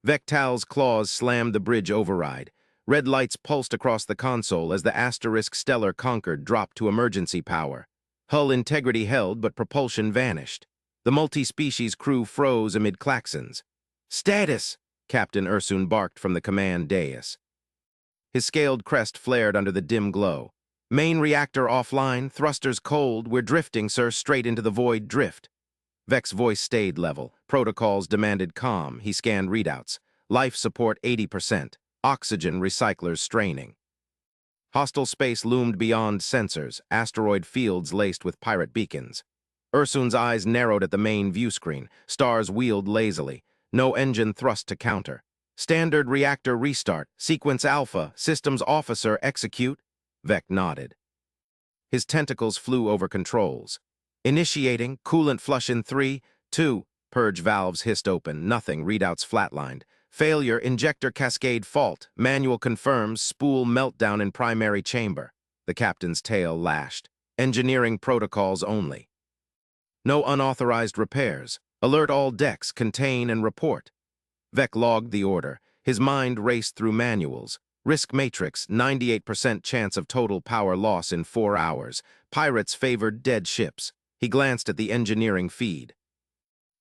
Vectal's claws slammed the bridge override. Red lights pulsed across the console as the Asterisk Stellar Concord dropped to emergency power. Hull integrity held, but propulsion vanished. The multi-species crew froze amid klaxons. "Status!" Captain Ursoon barked from the command dais. His scaled crest flared under the dim glow. "Main reactor offline, thrusters cold, we're drifting, sir, straight into the void drift." Vec's voice stayed level. Protocols demanded calm. He scanned readouts. Life support 80%. Oxygen recyclers straining. Hostile space loomed beyond sensors, asteroid fields laced with pirate beacons. Ursoon's eyes narrowed at the main view screen. Stars wheeled lazily. No engine thrust to counter. "Standard reactor restart. Sequence Alpha. Systems officer execute." Vec nodded. His tentacles flew over controls. "Initiating. Coolant flush in 3, 2. Purge valves hissed open. Nothing. Readouts flatlined. "Failure. Injector cascade fault. Manual confirms. Spool meltdown in primary chamber." The captain's tail lashed. "Engineering protocols only. No unauthorized repairs. Alert all decks. Contain and report." Vec logged the order. His mind raced through manuals. Risk matrix, 98% chance of total power loss in 4 hours. Pirates favored dead ships. He glanced at the engineering feed.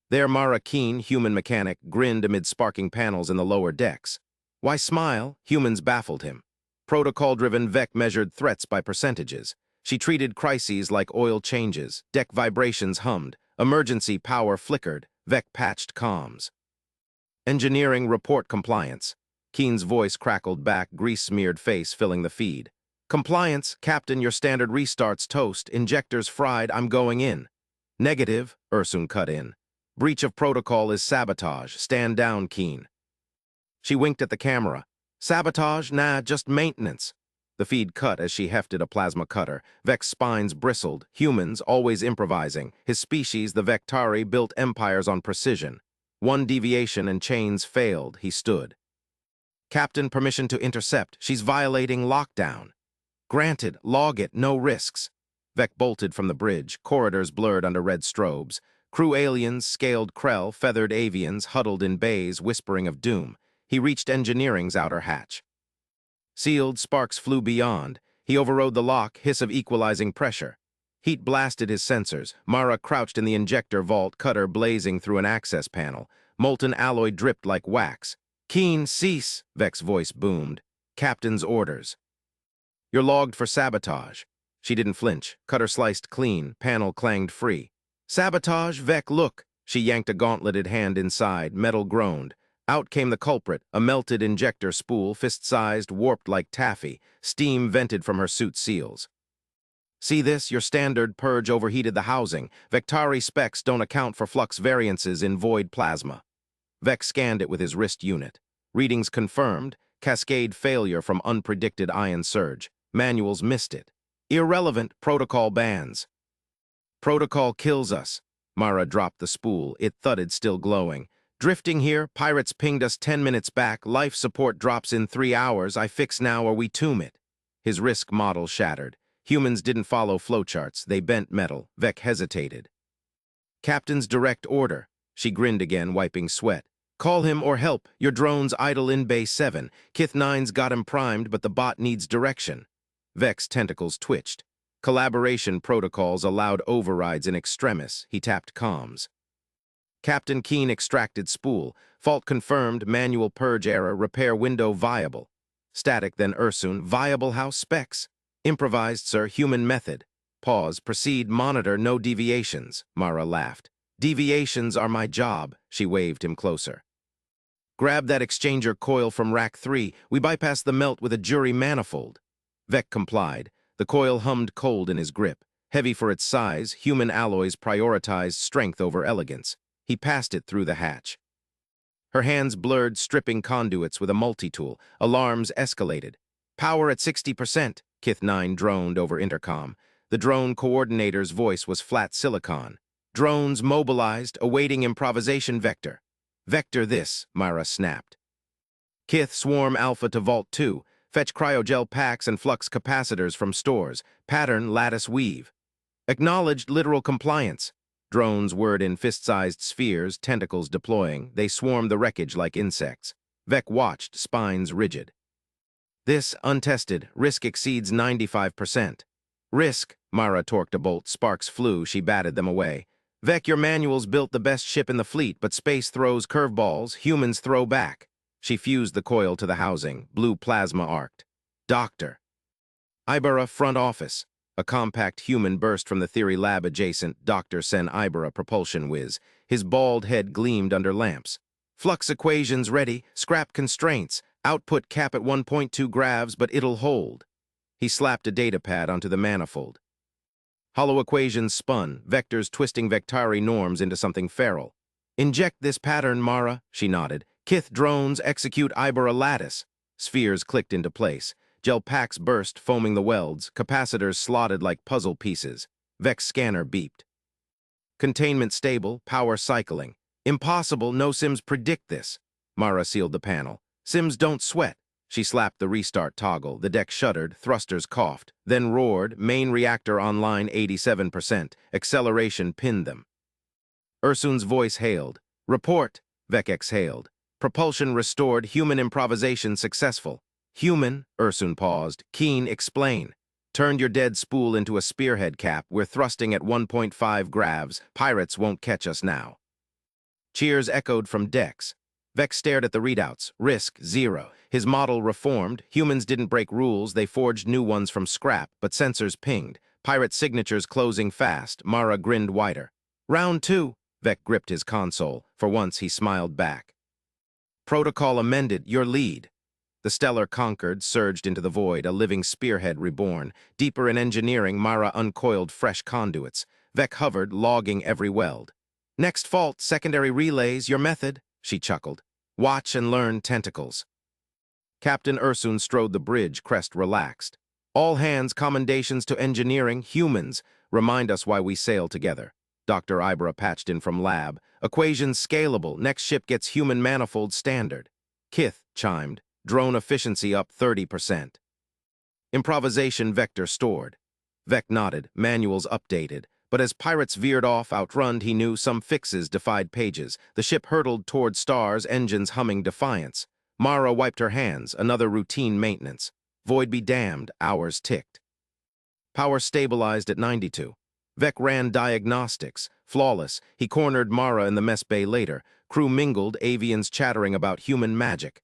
There Mara Keen, human mechanic, grinned amid sparking panels in the lower decks. Why smile? Humans baffled him. Protocol-driven Vec measured threats by percentages. She treated crises like oil changes. Deck vibrations hummed. Emergency power flickered. Vec patched comms. "Engineering report compliance." Keen's voice crackled back, grease-smeared face filling the feed. "Compliance, Captain, your standard restarts toast. Injectors fried, I'm going in." "Negative," Ursoon cut in. "Breach of protocol is sabotage. Stand down, Keen." She winked at the camera. "Sabotage? Nah, just maintenance." The feed cut as she hefted a plasma cutter. Vec's spines bristled. Humans, always improvising. His species, the Vectari, built empires on precision. One deviation and chains failed. He stood. "Captain, permission to intercept. She's violating lockdown." "Granted. Log it. No risks." Vec bolted from the bridge. Corridors blurred under red strobes. Crew aliens, scaled Krell, feathered avians, huddled in bays, whispering of doom. He reached engineering's outer hatch. Sealed, sparks flew beyond. He overrode the lock, hiss of equalizing pressure. Heat blasted his sensors. Mara crouched in the injector vault, cutter blazing through an access panel. Molten alloy dripped like wax. "Keen, cease," Vec's voice boomed. "Captain's orders." "You're logged for sabotage." She didn't flinch. Cutter sliced clean. Panel clanged free. "Sabotage, Vec, look." She yanked a gauntleted hand inside. Metal groaned. Out came the culprit, a melted injector spool, fist-sized, warped like taffy. Steam vented from her suit seals. "See this? Your standard purge overheated the housing. Vectari specs don't account for flux variances in void plasma." Vec scanned it with his wrist unit. Readings confirmed. Cascade failure from unpredicted ion surge. Manuals missed it. "Irrelevant. Protocol bans." "Protocol kills us." Mara dropped the spool. It thudded, still glowing. "Drifting here. Pirates pinged us 10 minutes back. Life support drops in 3 hours. I fix now or we tomb it." His risk model shattered. Humans didn't follow flowcharts. They bent metal. Vec hesitated. "Captain's direct order." She grinned again, wiping sweat. "Call him or help. Your drone's idle in Bay 7. Kith 9's got him primed, but the bot needs direction." Vec's tentacles twitched. Collaboration protocols allowed overrides in extremis. He tapped comms. "Captain Keen extracted spool. Fault confirmed. Manual purge error. Repair window viable." Static, then Ursoon. "Viable house specs." "Improvised, sir. Human method." Pause. "Proceed. Monitor. No deviations." Mara laughed. "Deviations are my job." She waved him closer. "Grab that exchanger coil from rack 3. We bypass the melt with a jury manifold." Vec complied. The coil hummed cold in his grip. Heavy for its size, human alloys prioritized strength over elegance. He passed it through the hatch. Her hands blurred, stripping conduits with a multi-tool. Alarms escalated. "Power at 60%, Kith 9 droned over intercom. The drone coordinator's voice was flat silicon. "Drones mobilized, awaiting improvisation vector." "Vector this," Myra snapped. "Kith swarm Alpha to Vault 2. Fetch cryogel packs and flux capacitors from stores. Pattern lattice weave." "Acknowledged literal compliance." Drones whirred in fist-sized spheres, tentacles deploying. They swarmed the wreckage like insects. Vec watched, spines rigid. This, untested, risk exceeds 95%. Risk, Mara torqued a bolt. Sparks flew, she batted them away. Vec, your manuals built the best ship in the fleet, but space throws curveballs, humans throw back. She fused the coil to the housing, blue plasma arced. Doctor. Ibera, front office. A compact human burst from the theory lab adjacent. Dr. Sen Ibera, propulsion whiz. His bald head gleamed under lamps. Flux equations ready, scrap constraints. Output cap at 1.2 gravs, but it'll hold. He slapped a data pad onto the manifold. Hollow equations spun, vectors twisting vectari norms into something feral. Inject this pattern, Mara, she nodded. Kith drones execute Ibera lattice. Spheres clicked into place. Gel packs burst, foaming the welds. Capacitors slotted like puzzle pieces. Vex scanner beeped. Containment stable, power cycling. Impossible, no sims predict this. Mara sealed the panel. Sims don't sweat. She slapped the restart toggle. The deck shuddered, thrusters coughed, then roared, main reactor online 87%. Acceleration pinned them. Ursun's voice hailed. Report, Vec exhaled. Propulsion restored, human improvisation successful. Human, Ursun paused. Keen, explain. Turned your dead spool into a spearhead cap. We're thrusting at 1.5 gravs. Pirates won't catch us now. Cheers echoed from decks. Vex stared at the readouts. Risk, 0. His model reformed. Humans didn't break rules. They forged new ones from scrap, but sensors pinged. Pirate signatures closing fast. Mara grinned wider. Round 2. Vex gripped his console. For once, he smiled back. Protocol amended. Your lead. The stellar conquered, surged into the void, a living spearhead reborn. Deeper in engineering, Mara uncoiled fresh conduits. Vex hovered, logging every weld. Next fault, secondary relays, your method, she chuckled. Watch and learn tentacles. Captain Ursun strode the bridge, crest relaxed. All hands, commendations to engineering, humans. Remind us why we sail together. Dr. Ibera patched in from lab. Equations scalable, next ship gets human manifold standard. Kith chimed. Drone efficiency up 30%. Improvisation vector stored. Vec nodded, manuals updated. But as pirates veered off, outrunned, he knew some fixes defied pages. The ship hurtled toward stars, engines humming defiance. Mara wiped her hands, another routine maintenance. Void be damned, hours ticked. Power stabilized at 92. Vec ran diagnostics. Flawless, he cornered Mara in the mess bay later. Crew mingled, avians chattering about human magic.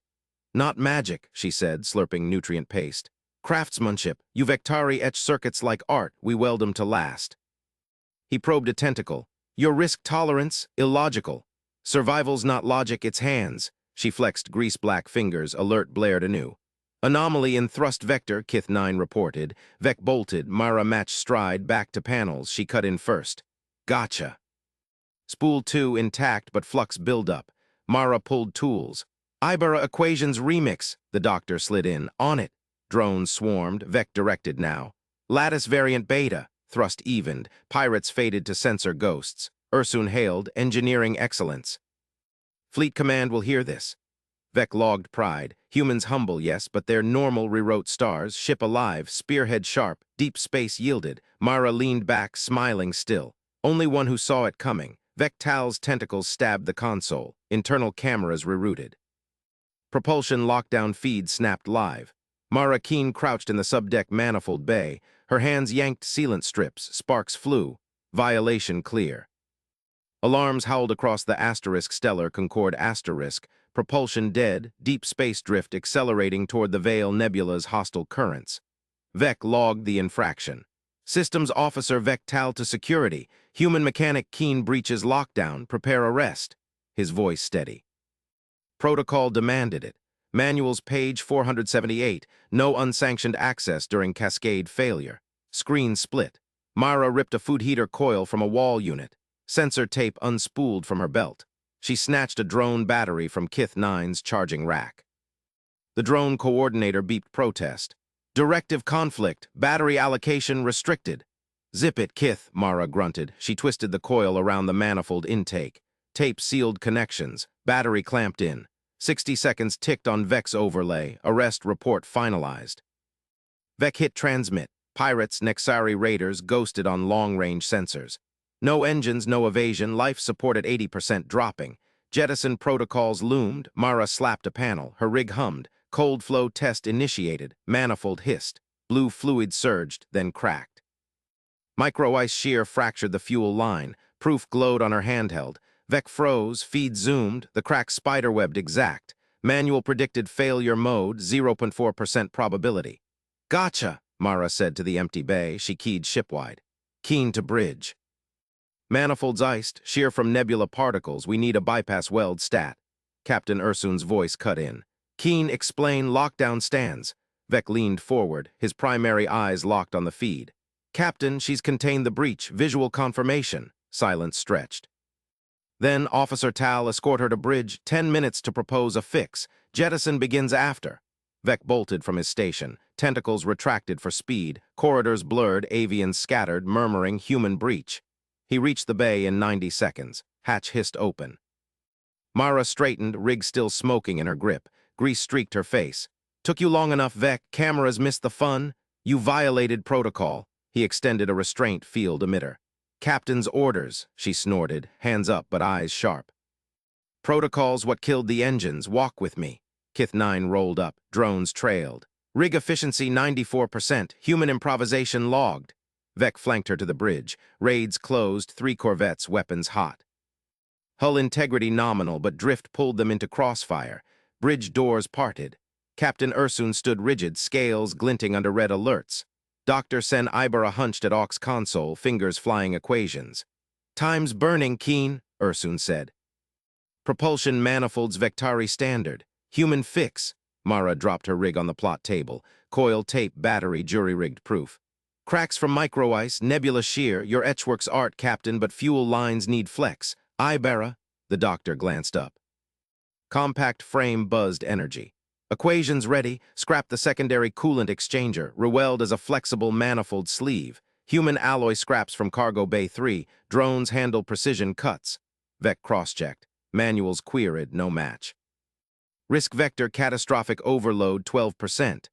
Not magic, she said, slurping nutrient paste. Craftsmanship, you vectari etch circuits like art, we weld 'em to last. He probed a tentacle. Your risk tolerance, illogical. Survival's not logic, it's hands. She flexed grease-black fingers, alert blared anew. Anomaly in thrust vector, Kith 9 reported. Vec bolted, Mara matched stride, back to panels, she cut in first. Gotcha. Spool 2 intact, but flux buildup. Mara pulled tools. Ibera equations remix, the doctor slid in. On it. Drones swarmed, Vec directed now. Lattice variant beta. Thrust evened. Pirates faded to sensor ghosts. Ursun hailed, engineering excellence. Fleet Command will hear this. Vec logged pride. Humans humble, yes, but they're normal rewrote stars. Ship alive, spearhead sharp, deep space yielded. Mara leaned back, smiling still. Only one who saw it coming. Vec Tal's tentacles stabbed the console. Internal cameras rerouted. Propulsion lockdown feed snapped live. Mara Keen crouched in the subdeck manifold bay. Her hands yanked sealant strips. Sparks flew. Violation clear. Alarms howled across the asterisk stellar Concord asterisk. Propulsion dead. Deep space drift accelerating toward the Veil Nebula's hostile currents. Vec logged the infraction. Systems Officer Vec Tal to security. Human mechanic Keen breaches lockdown. Prepare arrest. His voice steady. Protocol demanded it. Manuals page 478. No unsanctioned access during cascade failure. Screen split. Mara ripped a food heater coil from a wall unit. Sensor tape unspooled from her belt. She snatched a drone battery from Kith 9's charging rack. The drone coordinator beeped protest. Directive conflict. Battery allocation restricted. Zip it, Kith, Mara grunted. She twisted the coil around the manifold intake. Tape sealed connections. Battery clamped in. 60 seconds ticked on Vec's overlay. Arrest report finalized. Vec hit transmit. Pirates, Nexari raiders ghosted on long-range sensors. No engines, no evasion, life support at 80% dropping. Jettison protocols loomed. Mara slapped a panel. Her rig hummed. Cold flow test initiated. Manifold hissed. Blue fluid surged, then cracked. Micro-ice shear fractured the fuel line. Proof glowed on her handheld. Vec froze, feed zoomed, the crack spiderwebbed exact. Manual predicted failure mode, 0.4% probability. Gotcha, Mara said to the empty bay. She keyed shipwide. Keen to bridge. Manifolds iced, shear from nebula particles. We need a bypass weld stat. Captain Ursun's voice cut in. Keen, explain, lockdown stands. Vec leaned forward, his primary eyes locked on the feed. Captain, she's contained the breach, visual confirmation. Silence stretched. Then Officer Tal escort her to bridge, 10 minutes to propose a fix. Jettison begins after. Vec bolted from his station, tentacles retracted for speed, corridors blurred, avians scattered, murmuring human breach. He reached the bay in 90 seconds. Hatch hissed open. Mara straightened, rig still smoking in her grip. Grease streaked her face. Took you long enough, Vec. Cameras missed the fun. You violated protocol. He extended a restraint field emitter. Captain's orders, she snorted, hands up but eyes sharp. Protocol's what killed the engines. Walk with me. Kith 9 rolled up. Drones trailed. Rig efficiency 94%. Human improvisation logged. Vec flanked her to the bridge. Raids closed, 3 corvettes, weapons hot. Hull integrity nominal, but drift pulled them into crossfire. Bridge doors parted. Captain Ursun stood rigid, scales glinting under red alerts. Dr. Sen Ibera hunched at Aux console, fingers flying equations. Time's burning, Keen, Ursun said. Propulsion manifolds Vectari standard. Human fix. Mara dropped her rig on the plot table. Coil tape, battery, jury-rigged proof. Cracks from micro-ice, nebula shear, your etchworks art, Captain, but fuel lines need flex. Ibera, the doctor glanced up. Compact frame buzzed energy. Equations ready, scrap the secondary coolant exchanger, reweld as a flexible manifold sleeve. Human alloy scraps from cargo bay 3, drones handle precision cuts. Vec cross-checked, manuals queried, no match. Risk vector catastrophic overload 12%.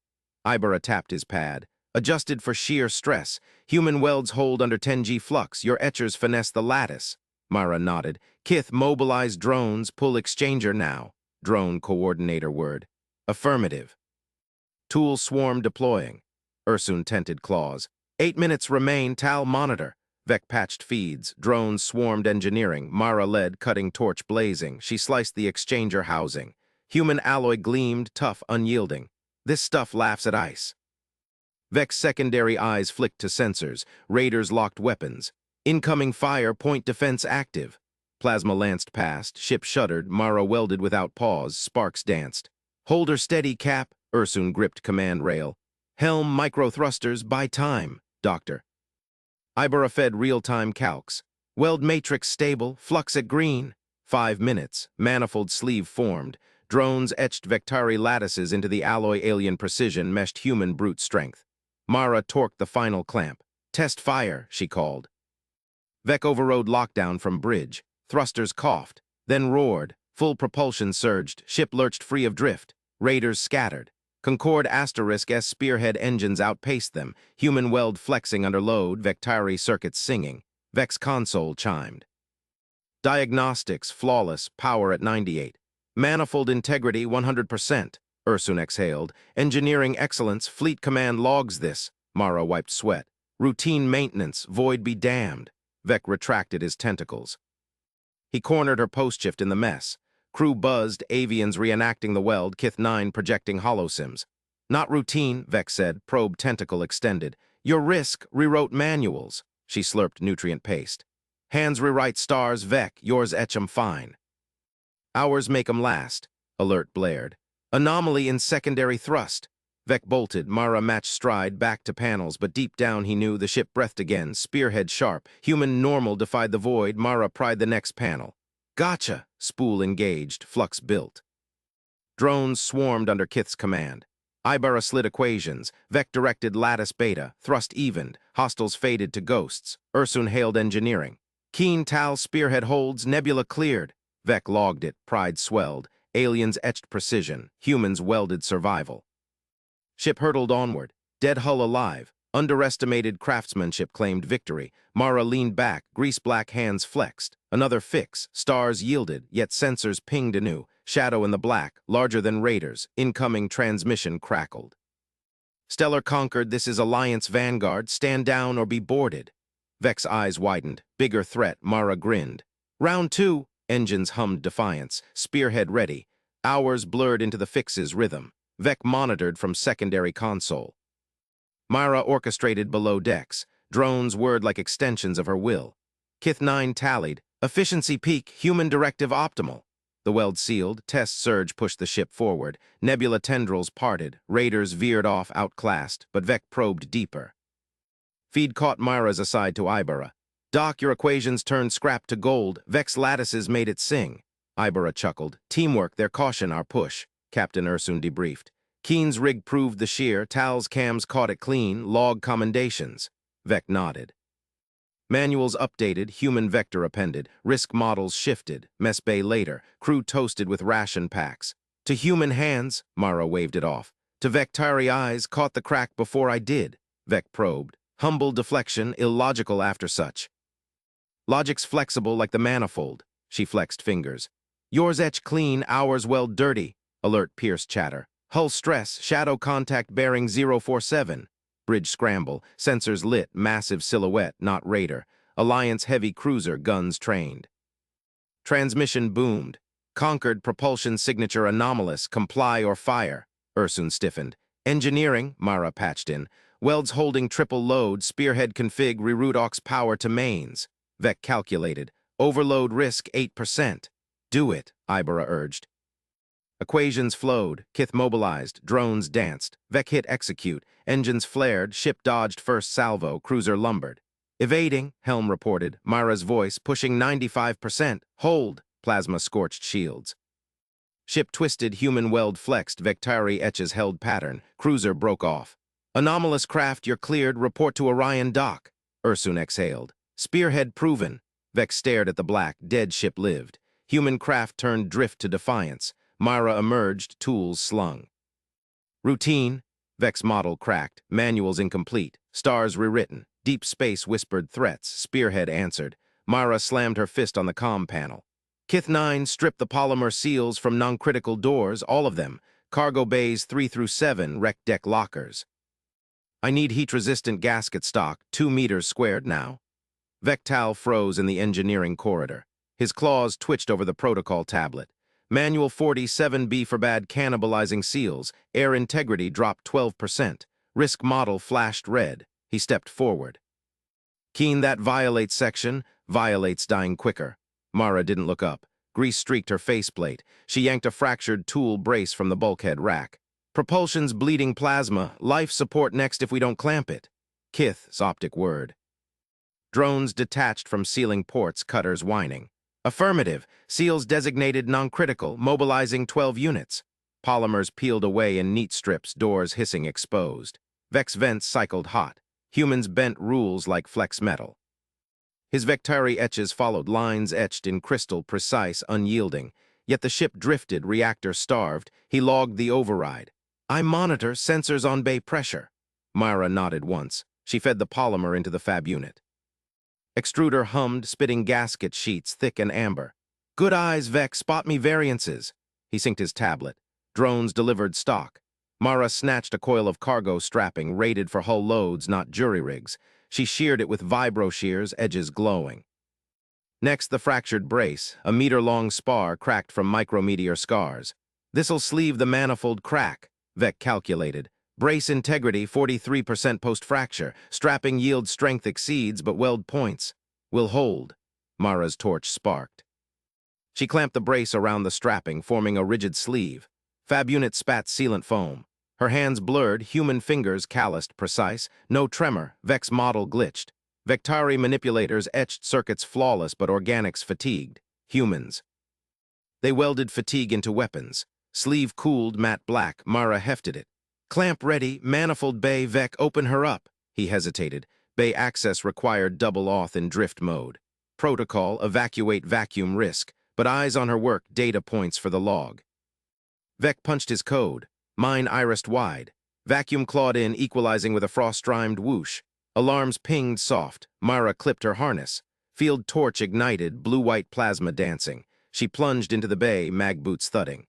Ibera tapped his pad. Adjusted for shear stress. Human welds hold under 10G flux. Your etchers finesse the lattice. Mara nodded. Kith, mobilize drones. Pull exchanger now. Drone coordinator word. Affirmative. Tool swarm deploying. Ursun tented claws. 8 minutes remain. Tal monitor. Vec patched feeds. Drones swarmed engineering. Mara led, cutting torch blazing. She sliced the exchanger housing. Human alloy gleamed, tough, unyielding. This stuff laughs at ice. Vec's secondary eyes flicked to sensors. Raiders locked weapons. Incoming fire, point defense active. Plasma lanced past, ship shuddered, Mara welded without pause, sparks danced. Hold her steady, Cap, Ursun gripped command rail. Helm, micro thrusters, buy time, Doctor. Ibera fed real-time calcs. Weld matrix stable, flux at green. 5 minutes, manifold sleeve formed. Drones etched Vectari lattices into the alloy alien precision meshed human brute strength. Mara torqued the final clamp. Test fire, she called. Vec overrode lockdown from bridge. Thrusters coughed, then roared. Full propulsion surged. Ship lurched free of drift. Raiders scattered. Concorde *S spearhead engines outpaced them. Human weld flexing under load, Vectari circuits singing. Vec's console chimed. Diagnostics, flawless, power at 98. Manifold integrity, 100%. Ursun exhaled. Engineering excellence, fleet command logs this. Mara wiped sweat. Routine maintenance, void be damned. Vec retracted his tentacles. He cornered her post-shift in the mess. Crew buzzed, avians reenacting the weld, Kith 9 projecting holosims. Not routine, Vec said, probe tentacle extended. Your risk, rewrote manuals. She slurped nutrient paste. Hands rewrite stars, Vec, yours etch 'em fine. Ours make 'em last, alert blared. Anomaly in secondary thrust. Vec bolted, Mara matched stride back to panels, but deep down he knew the ship breathed again, spearhead sharp. Human normal defied the void, Mara pried the next panel. Gotcha, spool engaged, flux built. Drones swarmed under Kith's command. Ibera slid equations, Vec directed lattice beta, thrust evened, hostiles faded to ghosts. Ursun hailed engineering. Keen Tal spearhead holds, nebula cleared. Vec logged it, pride swelled. Aliens etched precision, humans welded survival. Ship hurtled onward, dead hull alive, Underestimated craftsmanship claimed victory. Mara leaned back, grease-black hands flexed. Another fix. Stars yielded, yet sensors pinged anew. Shadow in the black, larger than Raiders. Incoming transmission crackled. Stellar conquered, this is Alliance Vanguard. Stand down or be boarded. Vec's eyes widened. Bigger threat, Mara grinned. Round 2. Engines hummed defiance. Spearhead ready. Hours blurred into the fix's rhythm. Vec monitored from secondary console. Myra orchestrated below decks. Drones whirred like extensions of her will. Kith 9 tallied. Efficiency peak, human directive optimal. The weld sealed, test surge pushed the ship forward. Nebula tendrils parted. Raiders veered off outclassed, but Vec probed deeper. Feed caught Myra's aside to Ibera. Doc, your equations turned scrap to gold. Vec's lattices made it sing. Ibera chuckled. Teamwork, their caution, our push. Captain Ursun debriefed. Keen's rig proved the shear. Tal's cams caught it clean. Log commendations. Vec nodded. Manuals updated, human vector appended, risk models shifted, mess bay later, crew toasted with ration packs. To human hands, Mara waved it off. To Vectari eyes, caught the crack before I did. Vec probed. Humble deflection, illogical after such. Logic's flexible like the manifold. She flexed fingers. Yours etch clean, ours weld dirty. Alert Pierce chatter. Hull stress, shadow contact bearing 047. Bridge scramble, sensors lit, massive silhouette, not Raider. Alliance heavy cruiser, guns trained. Transmission boomed. Conquered, propulsion signature anomalous, comply or fire. Ursun stiffened. Engineering, Mara patched in. Welds holding triple load, spearhead config, reroute aux power to mains. Vec calculated. Overload risk 8%. Do it, Ibera urged. Equations flowed, Kith mobilized, drones danced, Vec hit execute, engines flared, ship dodged first salvo, cruiser lumbered. Evading, Helm reported, Myra's voice pushing 95%, hold, plasma scorched shields. Ship twisted, human weld flexed, Vectari etches held pattern, cruiser broke off. Anomalous craft, you're cleared, report to Orion dock. Ursun exhaled. Spearhead proven. Vec stared at the black, dead ship lived. Human craft turned drift to defiance. Myra emerged, tools slung. Routine. Vec's model cracked, manuals incomplete, stars rewritten, deep space whispered threats, spearhead answered. Myra slammed her fist on the comm panel. Kith 9 stripped the polymer seals from non-critical doors, all of them. Cargo bays 3 through 7, wreck deck lockers. I need heat-resistant gasket stock, 2 meters squared now. Vectal froze in the engineering corridor. His claws twitched over the protocol tablet. Manual 47B forbade cannibalizing seals. Air integrity dropped 12%. Risk model flashed red. He stepped forward. Keen, that violates section. Violates dying quicker. Mara didn't look up. Grease streaked her faceplate. She yanked a fractured tool brace from the bulkhead rack. Propulsion's bleeding plasma. Life support next if we don't clamp it. Kith's optic word. Drones detached from sealing ports, cutters whining. Affirmative. Seals designated non-critical, mobilizing 12 units. Polymers peeled away in neat strips, doors hissing exposed. Vex vents cycled hot. Humans bent rules like flex metal. His Vectari etches followed, lines etched in crystal, precise, unyielding. Yet the ship drifted, reactor starved. He logged the override. I monitor, sensors on bay pressure. Myra nodded once. She fed the polymer into the fab unit. Extruder hummed, spitting gasket sheets, thick and amber. Good eyes, Vex, spot me variances. He synced his tablet. Drones delivered stock. Mara snatched a coil of cargo strapping, rated for hull loads, not jury rigs. She sheared it with vibro shears, edges glowing. Next, the fractured brace, a meter-long spar cracked from micrometeor scars. This'll sleeve the manifold crack, Vec calculated. Brace integrity, 43% post-fracture. Strapping yield strength exceeds, but weld points. Will hold. Mara's torch sparked. She clamped the brace around the strapping, forming a rigid sleeve. Fab unit spat sealant foam. Her hands blurred, human fingers calloused, precise. No tremor, Vex model glitched. Vectari manipulators etched circuits flawless, but organics fatigued. Humans. They welded fatigue into weapons. Sleeve cooled, matte black, Mara hefted it. Clamp ready, manifold bay, Vec, open her up. He hesitated. Bay access required double auth in drift mode. Protocol, evacuate vacuum risk, but eyes on her work, data points for the log. Vec punched his code. Mine irised wide. Vacuum clawed in, equalizing with a frost-strimed whoosh. Alarms pinged soft. Mara clipped her harness. Field torch ignited, blue-white plasma dancing. She plunged into the bay, mag boots thudding.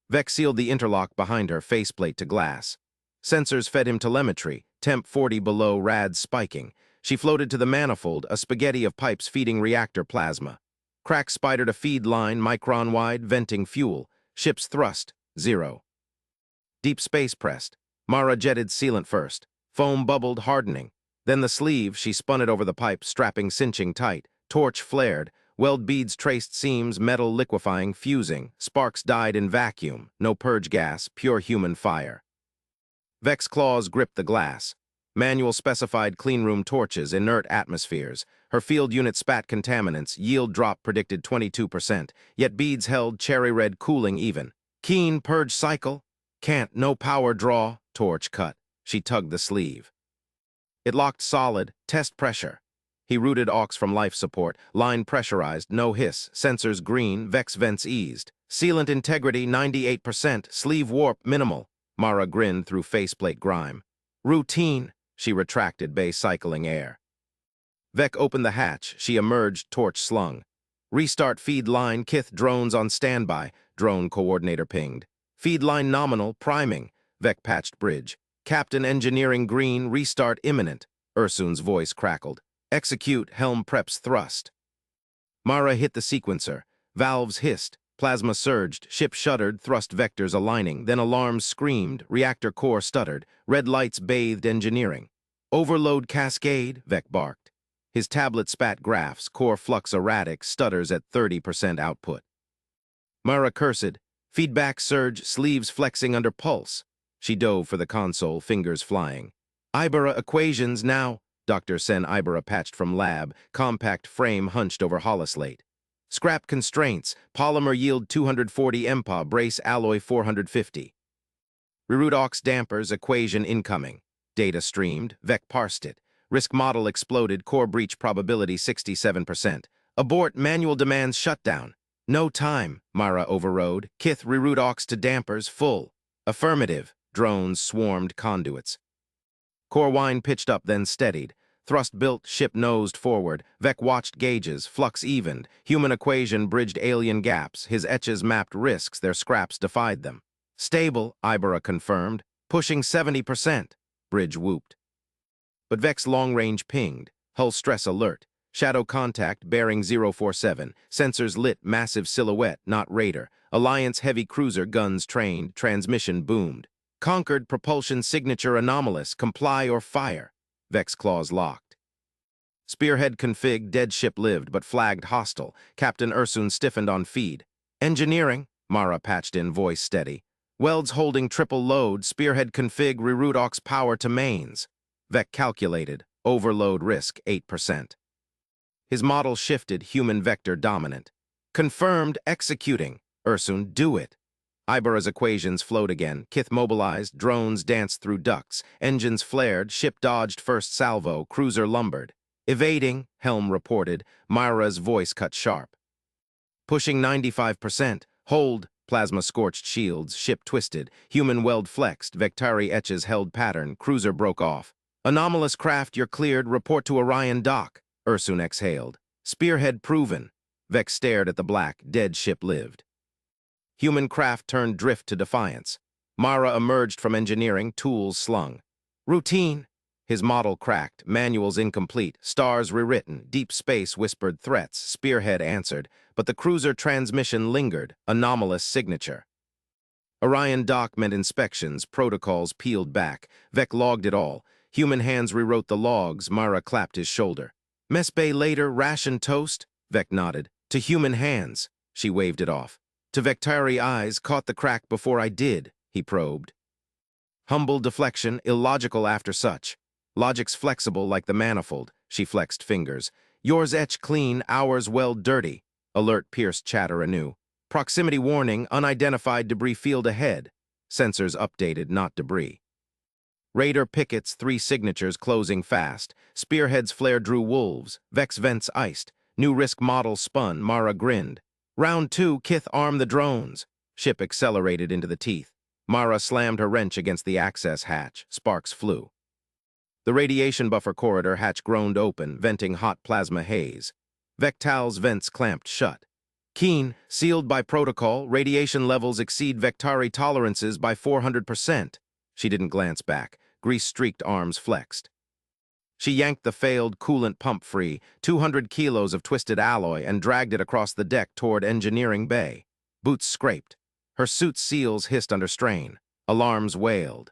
Vex sealed the interlock behind her, faceplate to glass. Sensors fed him telemetry, temp 40 below, rads spiking. She floated to the manifold, a spaghetti of pipes feeding reactor plasma. Crack spidered a feed line, micron-wide, venting fuel. Ship's thrust, 0. Deep space pressed. Mara jetted sealant first. Foam bubbled, hardening. Then the sleeve, she spun it over the pipe, strapping, cinching tight. Torch flared. Weld beads traced seams, metal liquefying, fusing. Sparks died in vacuum. No purge gas, pure human fire. Vex claws gripped the glass. Manual specified cleanroom torches, inert atmospheres. Her field unit spat contaminants, yield drop predicted 22%, yet beads held cherry red, cooling even. Keen purge cycle. Can't, no power draw. Torch cut. She tugged the sleeve. It locked solid, test pressure. He rooted aux from life support, line pressurized, no hiss, sensors green, Vex vents eased. Sealant integrity 98%, sleeve warp minimal. Mara grinned through faceplate grime. Routine, she retracted, bay cycling air. Vec opened the hatch, she emerged, torch slung. Restart feed line, Kith drones on standby, drone coordinator pinged. Feed line nominal, priming, Vec patched bridge. Captain engineering green, restart imminent. Ursun's voice crackled. Execute, helm preps thrust. Mara hit the sequencer. Valves hissed. Plasma surged. Ship shuddered, thrust vectors aligning. Then alarms screamed. Reactor core stuttered. Red lights bathed engineering. Overload cascade, Vec barked. His tablet spat graphs. Core flux erratic. Stutters at 30% output. Mara cursed. Feedback surge. Sleeves flexing under pulse. She dove for the console, fingers flying. Ibera equations now. Dr. Sen Ibera patched from lab, compact frame hunched over holoslate. Scrap constraints, polymer yield 240 MPa, brace alloy 450. Reroute aux dampers, equation incoming. Data streamed, Vec parsed it. Risk model exploded, core breach probability 67%. Abort, manual demands shutdown. No time, Mara overrode. Kith reroute aux to dampers, full. Affirmative, drones swarmed conduits. Core wine pitched up, then steadied. Thrust built, ship nosed forward. Vec watched gauges, flux evened. Human equation bridged alien gaps. His etches mapped risks, their scraps defied them. Stable, Ibera confirmed. Pushing 70%. Bridge whooped. But Vec's long-range pinged. Hull stress alert. Shadow contact, bearing 047. Sensors lit, massive silhouette, not radar. Alliance heavy cruiser, guns trained. Transmission boomed. Conquered, propulsion signature anomalous, comply or fire. Vex claws locked. Spearhead config, dead ship lived, but flagged hostile. Captain Ursun stiffened on feed. Engineering, Mara patched in, voice steady. Welds holding triple load, spearhead config, reroute aux power to mains. Vec calculated, overload risk 8%. His model shifted, human vector dominant. Confirmed, executing. Ursun, do it. Ibera's equations flowed again. Kith mobilized, drones danced through ducts, engines flared, ship dodged first salvo, cruiser lumbered. Evading, Helm reported, Myra's voice cut sharp. Pushing 95%, hold, plasma scorched shields, ship twisted, human weld flexed, Vectari etches held pattern, cruiser broke off. Anomalous craft, you're cleared, report to Orion dock. Ursun exhaled. Spearhead proven. Vex stared at the black, dead ship lived. Human craft turned drift to defiance. Mara emerged from engineering, tools slung. Routine. His model cracked, manuals incomplete, stars rewritten, deep space whispered threats, spearhead answered, but the cruiser transmission lingered, anomalous signature. Orion dock meant inspections, protocols peeled back. Vec logged it all. Human hands rewrote the logs, Mara clapped his shoulder. Mess bay later, ration toast? Vec nodded. To human hands. She waved it off. To Vectari eyes, caught the crack before I did, he probed. Humble deflection, illogical after such. Logic's flexible like the manifold, she flexed fingers. Yours etch clean, ours weld dirty. Alert pierced chatter anew. Proximity warning, unidentified debris field ahead. Sensors updated, not debris. Radar pickets, 3 signatures closing fast. Spearheads flare drew wolves. Vex vents iced. New risk model spun, Mara grinned. Round 2, Kith armed the drones. Ship accelerated into the teeth. Mara slammed her wrench against the access hatch. Sparks flew. The radiation buffer corridor hatch groaned open, venting hot plasma haze. Vectal's vents clamped shut. Keen, sealed by protocol, radiation levels exceed Vectari tolerances by 400%. She didn't glance back. Grease-streaked arms flexed. She yanked the failed coolant pump free, 200 kilos of twisted alloy, and dragged it across the deck toward engineering bay. Boots scraped. Her suit's seals hissed under strain. Alarms wailed.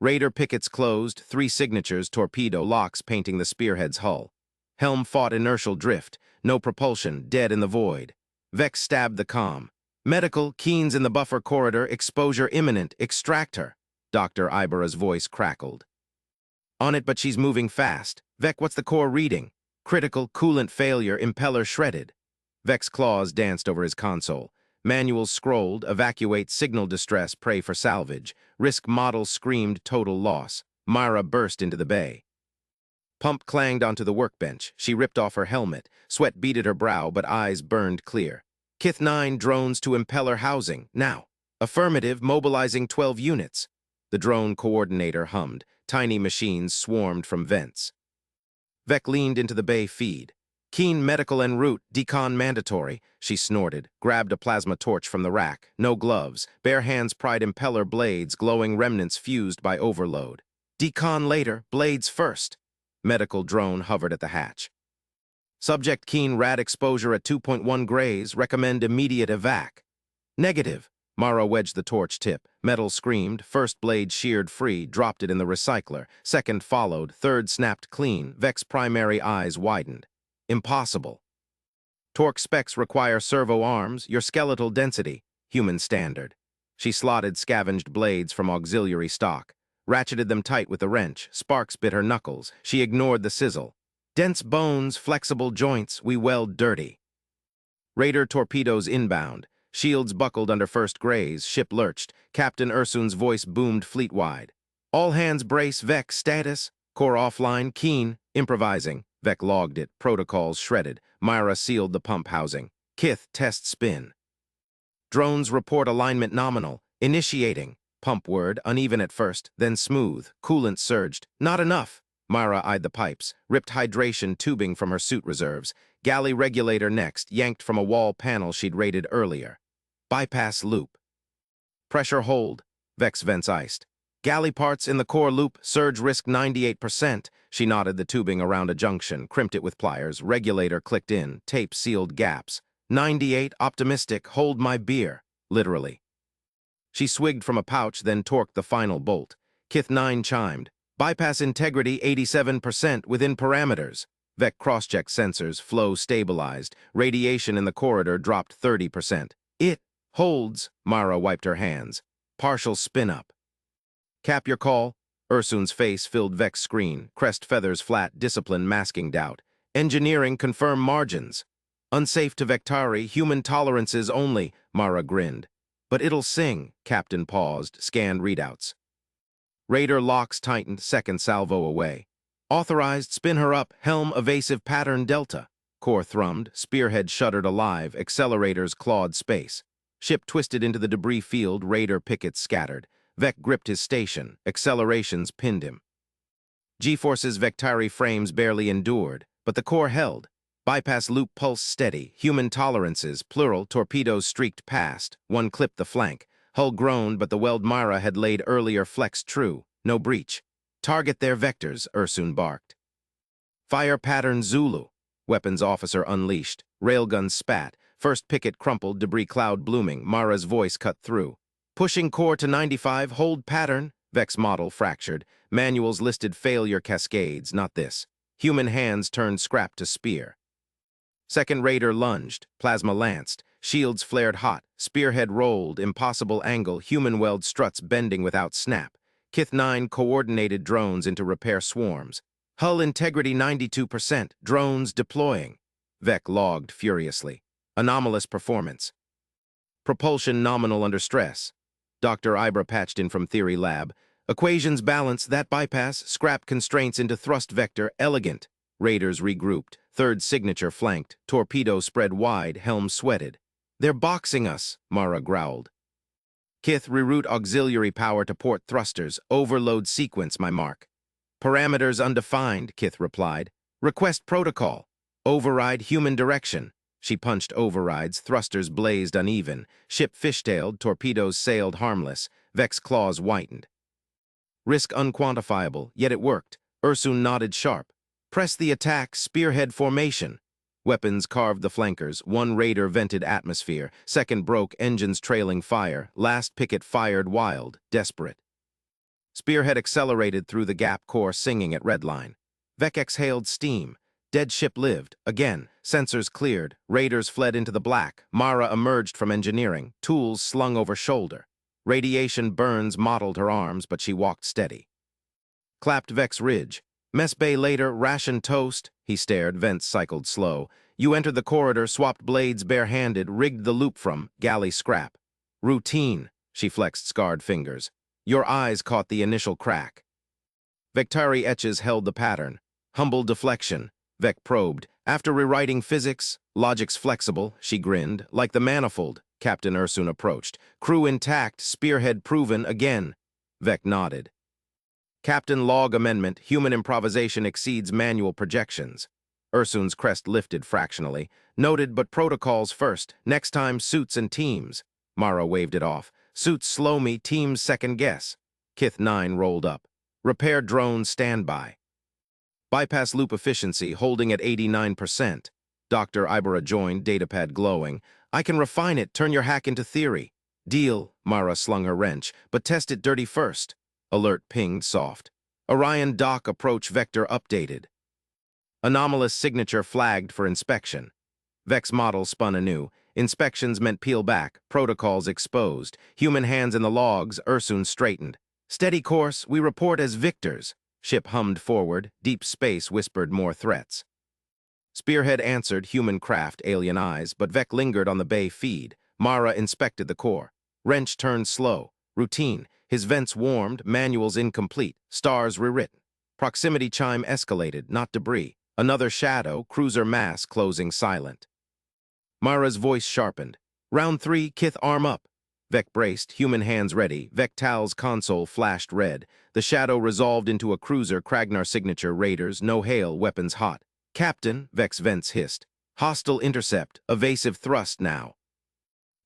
Raider pickets closed, 3 signatures, torpedo locks painting the spearhead's hull. Helm fought inertial drift, no propulsion, dead in the void. Vex stabbed the comm. Medical, Keen's in the buffer corridor, exposure imminent, extract her. Dr. Ibera's voice crackled. On it, but she's moving fast. Vec, what's the core reading? Critical, coolant failure, impeller shredded. Vec's claws danced over his console. Manuals scrolled, evacuate, signal distress, pray for salvage. Risk model screamed total loss. Myra burst into the bay. Pump clanged onto the workbench. She ripped off her helmet. Sweat beaded her brow, but eyes burned clear. Kith 9 drones to impeller housing, now. Affirmative, mobilizing 12 units. The drone coordinator hummed. Tiny machines swarmed from vents. Vec leaned into the bay feed. Keen medical en route, decon mandatory, she snorted, grabbed a plasma torch from the rack. No gloves, bare hands pried impeller blades, glowing remnants fused by overload. Decon later, blades first. Medical drone hovered at the hatch. Subject Keen rad exposure at 2.1 grays, recommend immediate evac. Negative. Mara wedged the torch tip. Metal screamed, first blade sheared free, dropped it in the recycler. Second followed, third snapped clean. Vec's primary eyes widened. Impossible. Torque specs require servo arms, your skeletal density, human standard. She slotted scavenged blades from auxiliary stock, ratcheted them tight with the wrench. Sparks bit her knuckles. She ignored the sizzle. Dense bones, flexible joints, we weld dirty. Raider torpedoes inbound. Shields buckled under first graze, ship lurched. Captain Ursun's voice boomed fleet-wide. All hands brace, Vec, status. Core offline, Keen, improvising. Vec logged it, protocols shredded. Myra sealed the pump housing. Kith, test spin. Drones report alignment nominal. Initiating. Pump word, uneven at first, then smooth. Coolant surged. Not enough. Myra eyed the pipes, ripped hydration tubing from her suit reserves. Galley regulator next, yanked from a wall panel she'd raided earlier. Bypass loop. Pressure hold. Vex vents iced. Galley parts in the core loop, surge risk 98%. She knotted the tubing around a junction, crimped it with pliers. Regulator clicked in, tape sealed gaps. 98, optimistic, hold my beer. Literally. She swigged from a pouch, then torqued the final bolt. Kith 9 chimed. Bypass integrity 87% within parameters. Vec cross-check sensors, flow stabilized. Radiation in the corridor dropped 30%. It holds, Mara wiped her hands. Partial spin-up. Cap your call. Ursun's face filled Vec's screen. Crest feathers flat, discipline masking doubt. Engineering confirm margins. Unsafe to Vectari, human tolerances only, Mara grinned. But it'll sing, Captain paused, scanned readouts. Raider locks tightened, second salvo away. Authorized, spin her up, helm evasive pattern delta. Core thrummed, spearhead shuddered alive, accelerators clawed space. Ship twisted into the debris field, Raider pickets scattered. Vec gripped his station, accelerations pinned him. G-forces Vectari frames barely endured, but the core held. Bypass loop pulse steady, human tolerances, plural, torpedoes streaked past. One clipped the flank. Hull groaned, but the weld Myra had laid earlier flexed true. No breach. Target their vectors, Ursun barked. Fire pattern Zulu. Weapons officer unleashed. Railguns spat. First picket crumpled, debris cloud blooming. Mara's voice cut through. Pushing core to 95, hold pattern. Vex model fractured. Manuals listed failure cascades, not this. Human hands turned scrap to spear. Second Raider lunged. Plasma lanced. Shields flared hot. Spearhead rolled. Impossible angle. Human weld struts bending without snap. Kith 9 coordinated drones into repair swarms. Hull integrity 92%. Drones deploying. Vec logged furiously. Anomalous performance. Propulsion nominal under stress. Dr. Ibra patched in from theory lab. Equations balance, that bypass, scrap constraints into thrust vector, elegant. Raiders regrouped. Third signature flanked. Torpedo spread wide, helm sweated. They're boxing us, Mara growled. Kith, reroute auxiliary power to port thrusters. Overload sequence, my mark. Parameters undefined, Kith replied. Request protocol. Override human direction. She punched overrides, thrusters blazed uneven. Ship fishtailed, torpedoes sailed harmless. Vex claws whitened. Risk unquantifiable, yet it worked. Ursun nodded sharp. Press the attack, spearhead formation. Weapons carved the flankers. One raider vented atmosphere. Second broke, engines trailing fire. Last picket fired wild, desperate. Spearhead accelerated through the gap, core singing at redline. Vec exhaled steam. Dead ship lived. Again, sensors cleared. Raiders fled into the black. Mara emerged from engineering, tools slung over shoulder. Radiation burns mottled her arms, but she walked steady. Clapped Vex ridge. Mess bay later, ration toast. He stared, vents cycled slow. You entered the corridor, swapped blades barehanded, rigged the loop from, galley scrap. Routine, she flexed scarred fingers. Your eyes caught the initial crack. Vectari etches held the pattern. Humble deflection. Vec probed. After rewriting physics, logic's flexible, she grinned. Like the manifold, Captain Ursun approached. Crew intact, spearhead proven again. Vec nodded. Captain log amendment, human improvisation exceeds manual projections. Ursun's crest lifted fractionally. Noted, but protocols first. Next time, suits and teams. Mara waved it off. Suits slow me, teams second guess. Kith 9 rolled up. Repair drone standby. Bypass loop efficiency, holding at 89%. Dr. Ibera joined, datapad glowing. I can refine it, turn your hack into theory. Deal, Mara slung her wrench, but test it dirty first. Alert pinged soft. Orion dock approach vector updated. Anomalous signature flagged for inspection. Vex model spun anew. Inspections meant peel back, protocols exposed. Human hands in the logs, Ursun straightened. Steady course, we report as victors. Ship hummed forward, deep space whispered more threats. Spearhead answered, human craft, alien eyes, but Vec lingered on the bay feed. Mara inspected the core. Wrench turned slow. Routine. His vents warmed, manuals incomplete, stars rewritten. Proximity chime escalated, not debris. Another shadow, cruiser mass closing silent. Mara's voice sharpened. Round 3, Kith arm up. Vec braced, human hands ready. Vectal's console flashed red. The shadow resolved into a cruiser, Kragnar signature, raiders, no hail, weapons hot. Captain, Vec's vents hissed. Hostile intercept, evasive thrust now.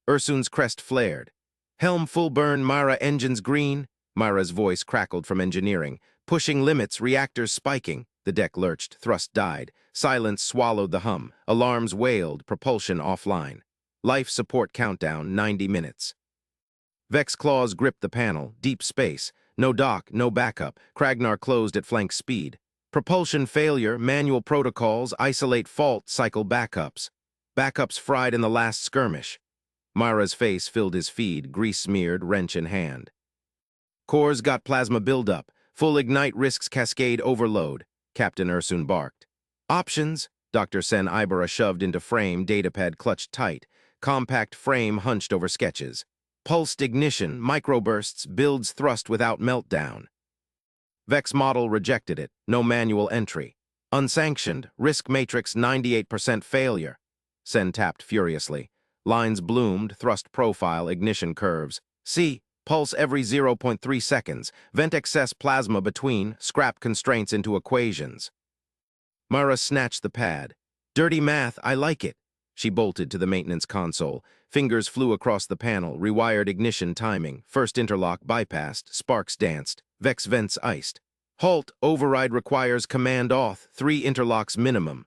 Ursun's crest flared. Helm full burn, Mara engines green. Mara's voice crackled from engineering. Pushing limits, reactors spiking. The deck lurched, thrust died. Silence swallowed the hum. Alarms wailed, propulsion offline. Life support countdown, 90 minutes. Vex claws gripped the panel, deep space. No dock, no backup. Kragnar closed at flank speed. Propulsion failure, manual protocols, isolate fault, cycle backups. Backups fried in the last skirmish. Mara's face filled his feed, grease-smeared, wrench in hand. Cores got plasma buildup. Full ignite risks cascade overload. Captain Ursun barked. Options, Dr. Sen Ibera shoved into frame, datapad clutched tight. Compact frame hunched over sketches. Pulsed ignition, microbursts, builds thrust without meltdown. Vex model rejected it, no manual entry. Unsanctioned, risk matrix 98% failure. Sen tapped furiously. Lines bloomed, thrust profile, ignition curves. C, pulse every 0.3 seconds. Vent excess plasma between, scrap constraints into equations. Mara snatched the pad. Dirty math, I like it. She bolted to the maintenance console. Fingers flew across the panel, rewired ignition timing. First interlock bypassed, sparks danced. Vex vents iced. Halt, override requires command auth, 3 interlocks minimum.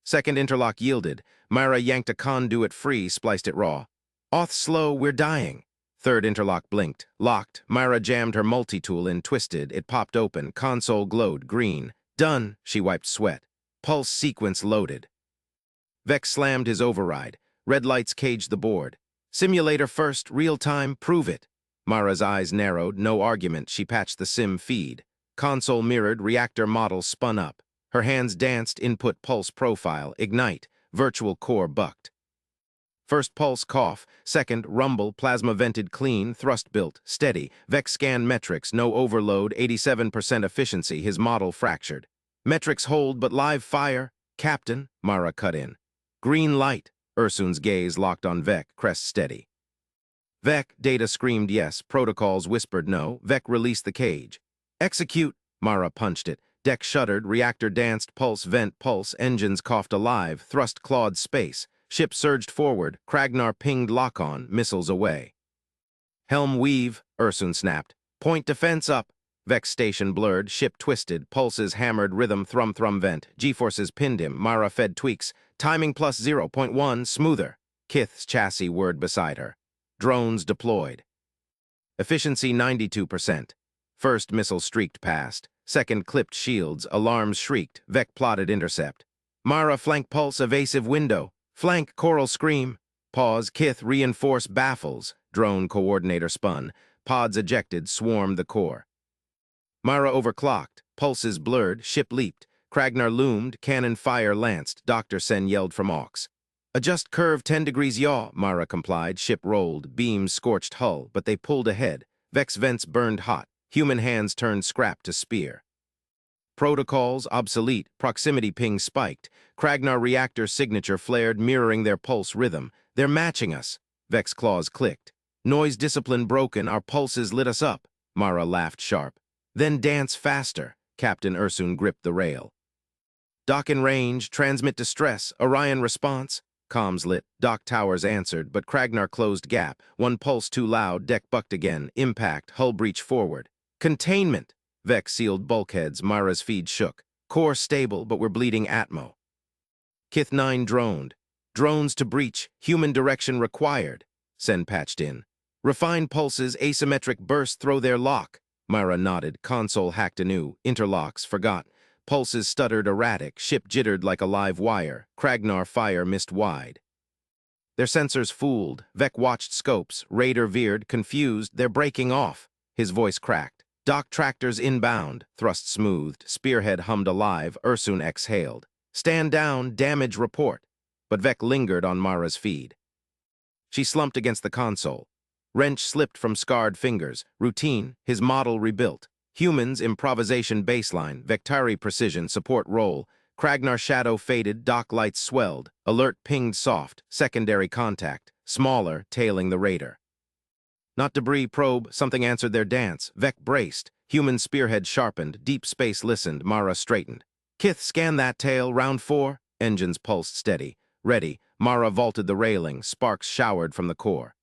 Second interlock yielded. Mara yanked a conduit free, spliced it raw. Auth slow, we're dying. Third interlock blinked. Locked. Mara jammed her multi-tool in, twisted. It popped open. Console glowed, green. Done, she wiped sweat. Pulse sequence loaded. Vex slammed his override. Red lights caged the board. Simulator first, real time, prove it. Mara's eyes narrowed, no argument, she patched the sim feed. Console mirrored, reactor model spun up. Her hands danced, input pulse profile, ignite, virtual core bucked. First pulse cough, second rumble, plasma vented clean, thrust built, steady, Vex scan metrics, no overload, 87% efficiency, his model fractured. Metrics hold but live fire, Captain, Mara cut in. Green light, Ursun's gaze locked on Vec, crest steady. Vec, Data screamed yes, protocols whispered no, Vec released the cage. Execute, Mara punched it. Deck shuddered, reactor danced, pulse, vent, pulse, engines coughed alive, thrust clawed space. Ship surged forward, Kragnar pinged lock-on, missiles away. Helm weave, Ursun snapped. Point defense up. Vex station blurred, ship twisted, pulses hammered, rhythm thrum vent. G-forces pinned him, Mara fed tweaks. Timing plus 0.1, smoother. Kith's chassis whirred beside her. Drones deployed. Efficiency 92%. First missile streaked past. Second clipped shields, alarms shrieked, Vec plotted intercept. Mara flank pulse evasive window. Flank coral scream. Pause, Kith reinforce baffles. Drone coordinator spun. Pods ejected, swarmed the core. Mara overclocked. Pulses blurred, ship leaped. Kragnar loomed, cannon fire lanced. Dr. Sen yelled from Aux. Adjust curve 10 degrees yaw, Mara complied. Ship rolled, beams scorched hull, but they pulled ahead. Vex vents burned hot. Human hands turned scrap to spear. Protocols obsolete, proximity ping spiked. Kragnar reactor signature flared, mirroring their pulse rhythm. They're matching us. Vex claws clicked. Noise discipline broken, our pulses lit us up. Mara laughed sharp. Then dance faster. Captain Ursun gripped the rail. Dock in range, transmit distress, Orion response. Comms lit, dock towers answered, but Kragnar closed gap. One pulse too loud, deck bucked again. Impact, hull breach forward. Containment! Vex sealed bulkheads, Mara's feed shook. Core stable, but we're bleeding Atmo. Kith 9 droned. Drones to breach, human direction required. Sen patched in. Refined pulses, asymmetric bursts throw their lock. Mara nodded, console hacked anew, interlocks, forgot. Pulses stuttered erratic, ship jittered like a live wire. Kragnar fire missed wide. Their sensors fooled. Vec watched scopes. Raider veered, confused. They're breaking off. His voice cracked. Dock tractors inbound. Thrust smoothed. Spearhead hummed alive. Ursun exhaled. Stand down. Damage report. But Vec lingered on Mara's feed. She slumped against the console. Wrench slipped from scarred fingers. Routine. His model rebuilt. Humans, improvisation baseline. Vectari precision, support roll. Kragnar shadow faded, dock lights swelled. Alert pinged soft, secondary contact. Smaller, tailing the raider. Not debris probe, something answered their dance. Vec braced. Human spearhead sharpened. Deep space listened. Mara straightened. Kith, scan that tail. Round 4. Engines pulsed steady. Ready. Mara vaulted the railing. Sparks showered from the core.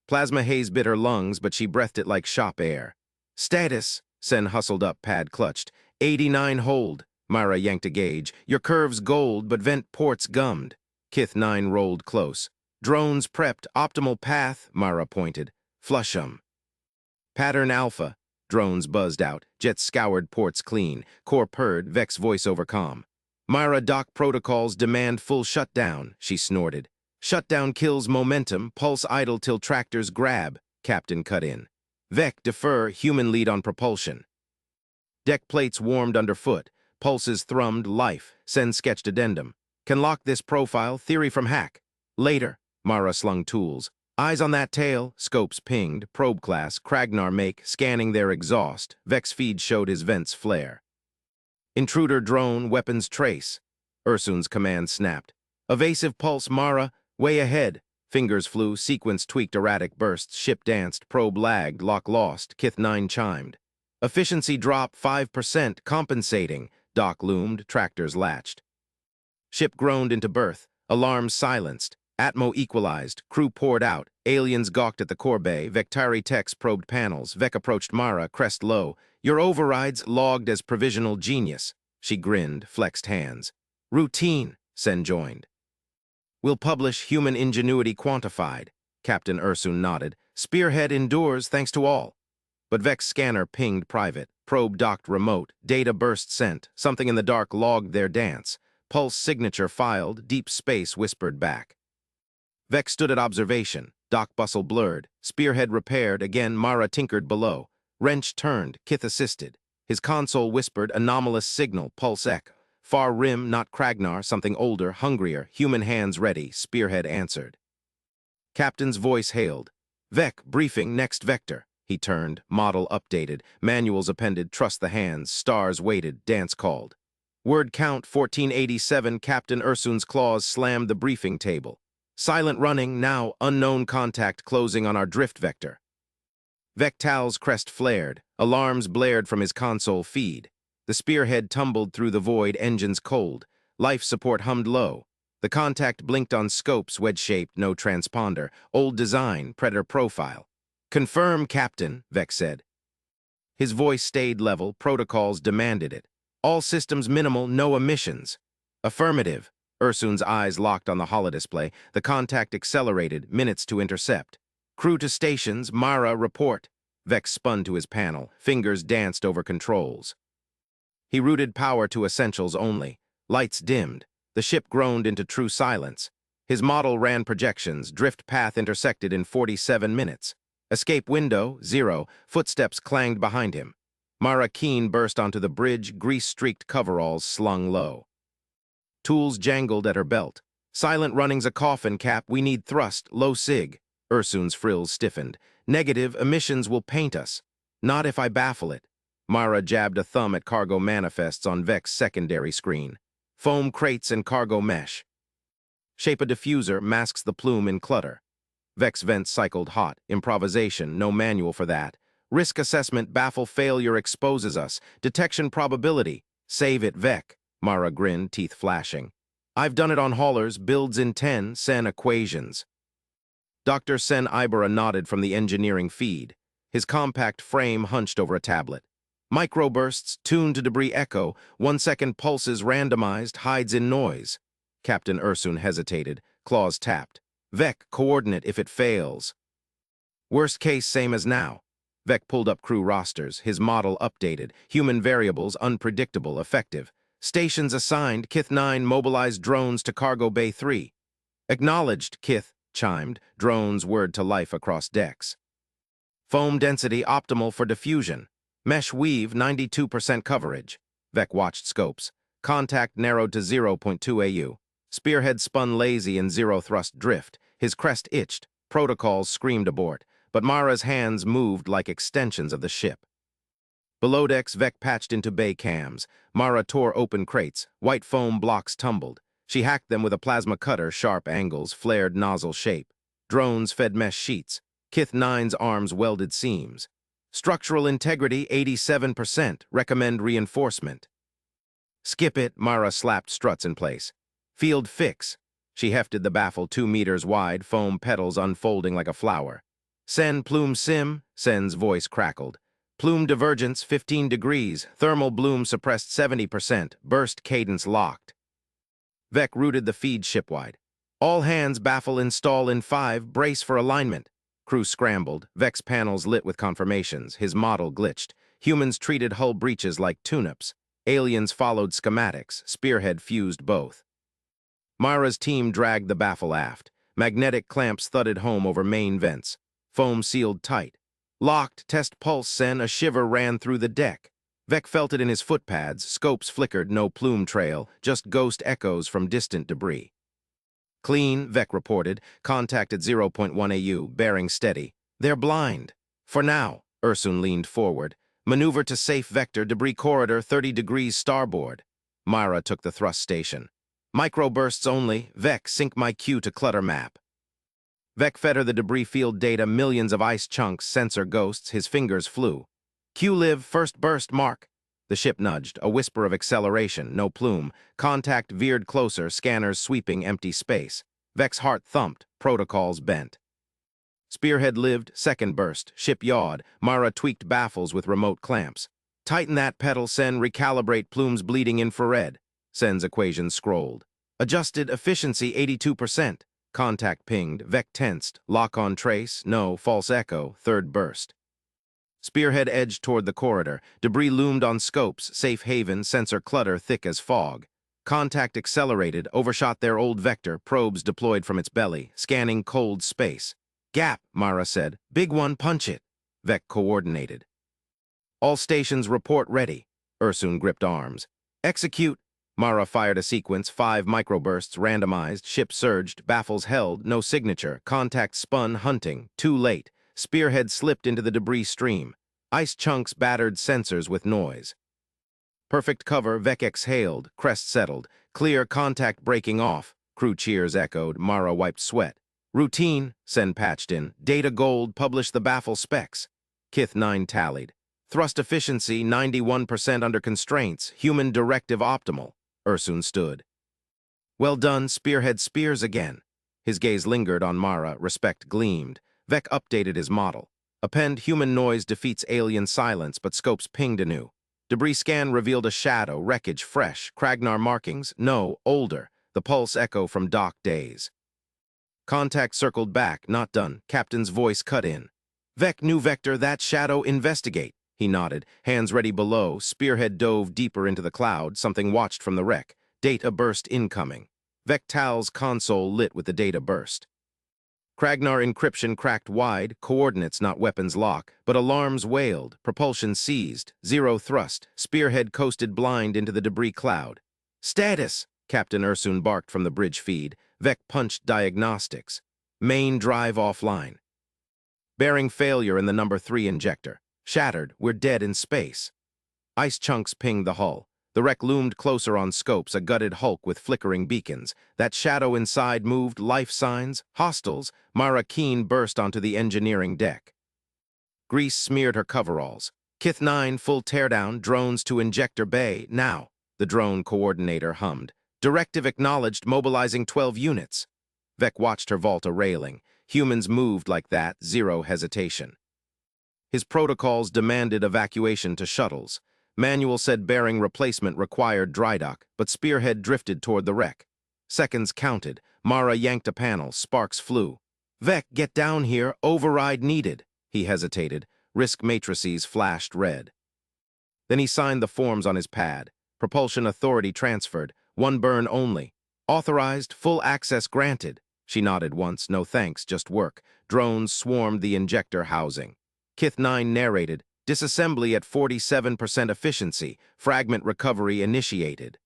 Plasma haze bit her lungs, but she breathed it like shop air. Status. Sen hustled up, pad clutched. 89 hold. Mara yanked a gauge. Your curves gold, but vent ports gummed. Kith 9 rolled close. Drones prepped. Optimal path, Mara pointed. Flush 'em. Pattern alpha. Drones buzzed out. Jets scoured ports clean. Core purred, Vex voice over comm. Mara dock protocols demand full shutdown, she snorted. Shutdown kills momentum, pulse idle till tractors grab, Captain cut in. Vec defer, human lead on propulsion. Deck plates warmed underfoot. Pulses thrummed, life. Sen sketched addendum. Can lock this profile, theory from hack. Later, Mara slung tools. Eyes on that tail, scopes pinged, probe class, Kragnar make, scanning their exhaust. Vex feed showed his vents flare. Intruder drone, weapons trace. Ursun's command snapped. Evasive pulse, Mara, way ahead. Fingers flew, sequence tweaked erratic bursts, ship danced, probe lagged, lock lost, Kith 9 chimed. Efficiency drop 5%, compensating. Dock loomed, tractors latched. Ship groaned into berth, alarms silenced. Atmo equalized, crew poured out, aliens gawked at the core bay, Vectari techs probed panels, Vec approached Mara, crest low. Your overrides logged as provisional genius. She grinned, flexed hands. Routine, Sen joined. We'll publish human ingenuity quantified. Captain Ursun nodded. Spearhead endures thanks to all. But Vex scanner pinged private, probe docked remote, data burst sent, something in the dark logged their dance. Pulse signature filed, deep space whispered back. Vex stood at observation, dock bustle blurred, spearhead repaired, again Mara tinkered below. Wrench turned, Kith assisted. His console whispered, anomalous signal, pulse ec. Far rim, not Kragnar, something older, hungrier, human hands ready, spearhead answered. Captain's voice hailed. Vec, briefing, next vector. He turned, model updated, manuals appended, trust the hands, stars waited, dance called. Word count 1487, Captain Ursun's claws slammed the briefing table. Silent running, now unknown contact closing on our drift vector. Vectal's crest flared. Alarms blared from his console feed. The spearhead tumbled through the void, engines cold. Life support hummed low. The contact blinked on scopes, wedge-shaped, no transponder. Old design, predator profile. Confirm, Captain, Vec said. His voice stayed level, protocols demanded it. All systems minimal, no emissions. Affirmative. Ursun's eyes locked on the holodisplay. The contact accelerated, minutes to intercept. Crew to stations, Mara, report. Vex spun to his panel, fingers danced over controls. He routed power to essentials only. Lights dimmed. The ship groaned into true silence. His model ran projections, drift path intersected in 47 minutes. Escape window, 0, footsteps clanged behind him. Mara Keen burst onto the bridge, grease-streaked coveralls slung low. Tools jangled at her belt. Silent running's a coffin, Cap, we need thrust, low sig. Ursun's frills stiffened. Negative, emissions will paint us. Not if I baffle it. Mara jabbed a thumb at cargo manifests on Vec's secondary screen. Foam crates and cargo mesh. Shape a diffuser masks the plume in clutter. Vec's vents cycled hot. Improvisation, no manual for that. Risk assessment, baffle failure exposes us. Detection probability. Save it, Vec. Mara grinned, teeth flashing. I've done it on haulers, builds in 10, Sen equations. Dr. Sen Ibera nodded from the engineering feed. His compact frame hunched over a tablet. Microbursts, tuned to debris echo, 1-second pulses randomized, hides in noise. Captain Ursun hesitated, claws tapped. Vec, coordinate if it fails. Worst case, same as now. Vec pulled up crew rosters, his model updated, human variables unpredictable, effective. Stations assigned, Kith 9 mobilized drones to Cargo Bay 3. Acknowledged, Kith chimed, drones word to life across decks. Foam density optimal for diffusion. Mesh weave 92% coverage. Vec watched scopes. Contact narrowed to 0.2 AU. Spearhead spun lazy in zero thrust drift. His crest itched. Protocols screamed abort. But Mara's hands moved like extensions of the ship. Below decks, Vec patched into bay cams. Mara tore open crates. White foam blocks tumbled. She hacked them with a plasma cutter, sharp angles, flared nozzle shape. Drones fed mesh sheets. Kith 9's arms welded seams. Structural integrity 87%. Recommend reinforcement. Skip it, Mara slapped struts in place. Field fix. She hefted the baffle 2 meters wide, foam petals unfolding like a flower. Sen plume sim, Sen's voice crackled. Plume divergence 15 degrees, thermal bloom suppressed 70%, burst cadence locked. Vec routed the feed shipwide. All hands baffle install in 5, brace for alignment. Crew scrambled, Vec's panels lit with confirmations, his model glitched. Humans treated hull breaches like tune-ups. Aliens followed schematics, spearhead fused both. Mara's team dragged the baffle aft. Magnetic clamps thudded home over main vents. Foam sealed tight. Locked, test pulse, Sen, a shiver ran through the deck. Vec felt it in his footpads, scopes flickered, no plume trail, just ghost echoes from distant debris. Clean, Vec reported, contact at 0.1 AU, bearing steady. They're blind. For now, Ursun leaned forward. Maneuver to safe vector, debris corridor, 30 degrees starboard. Mara took the thrust station. Microbursts only, Vec, sync my Q to clutter map. Vec fed her the debris field data, millions of ice chunks, sensor ghosts, his fingers flew. Q-live, first burst, mark. The ship nudged, a whisper of acceleration, no plume. Contact veered closer, scanners sweeping empty space. Vec's heart thumped, protocols bent. Spearhead lived, second burst, ship yawed. Mara tweaked baffles with remote clamps. Tighten that pedal, Sen, recalibrate plume's bleeding infrared. Sen's equation scrolled. Adjusted efficiency 82%. Contact pinged, Vec tensed, lock on trace, no, false echo, third burst. Spearhead edged toward the corridor. Debris loomed on scopes, safe haven, sensor clutter thick as fog. Contact accelerated, overshot their old vector, probes deployed from its belly, scanning cold space. Gap, Mara said. Big one, punch it. Vec coordinated. All stations report ready. Ursun gripped arms. Execute. Mara fired a sequence, 5 microbursts, randomized, ship surged, baffles held, no signature, contact spun, hunting, too late. Spearhead slipped into the debris stream. Ice chunks battered sensors with noise. Perfect cover, Vec exhaled, crest settled, clear contact breaking off. Crew cheers echoed. Mara wiped sweat. Routine, Sen patched in. Data gold, publish the baffle specs. Kith 9 tallied. Thrust efficiency, 91% under constraints. Human directive optimal. Ursun stood. Well done, spearhead spears again. His gaze lingered on Mara, respect gleamed. Vec updated his model. Append human noise defeats alien silence, but scopes pinged anew. Debris scan revealed a shadow, wreckage fresh. Kragnar markings? No, older. The pulse echo from dock days. Contact circled back, not done. Captain's voice cut in. Vec, new vector, that shadow, investigate. He nodded, hands ready below. Spearhead dove deeper into the cloud. Something watched from the wreck. Data burst incoming. Vectal's console lit with the data burst. Kragnar encryption cracked wide, coordinates not weapons lock, but alarms wailed, propulsion seized, zero thrust, spearhead coasted blind into the debris cloud. Status! Captain Ursun barked from the bridge feed. Vec punched diagnostics. Main drive offline. Bearing failure in the number 3 injector. Shattered, we're dead in space. Ice chunks pinged the hull. The wreck loomed closer on scopes, a gutted hulk with flickering beacons. That shadow inside moved, life signs, hostiles. Mara Keen burst onto the engineering deck. Grease smeared her coveralls. Kith 9, full teardown, drones to injector bay, now. The drone coordinator hummed. Directive acknowledged, mobilizing 12 units. Vec watched her vault a railing. Humans moved like that, zero hesitation. His protocols demanded evacuation to shuttles. Manual said bearing replacement required drydock, but spearhead drifted toward the wreck. Seconds counted. Mara yanked a panel. Sparks flew. Vec, get down here. Override needed. He hesitated. Risk matrices flashed red. Then he signed the forms on his pad. Propulsion authority transferred. One burn only. Authorized, full access granted. She nodded once. No thanks, just work. Drones swarmed the injector housing. Kith 9 narrated. Disassembly at 47% efficiency. Fragment recovery initiated.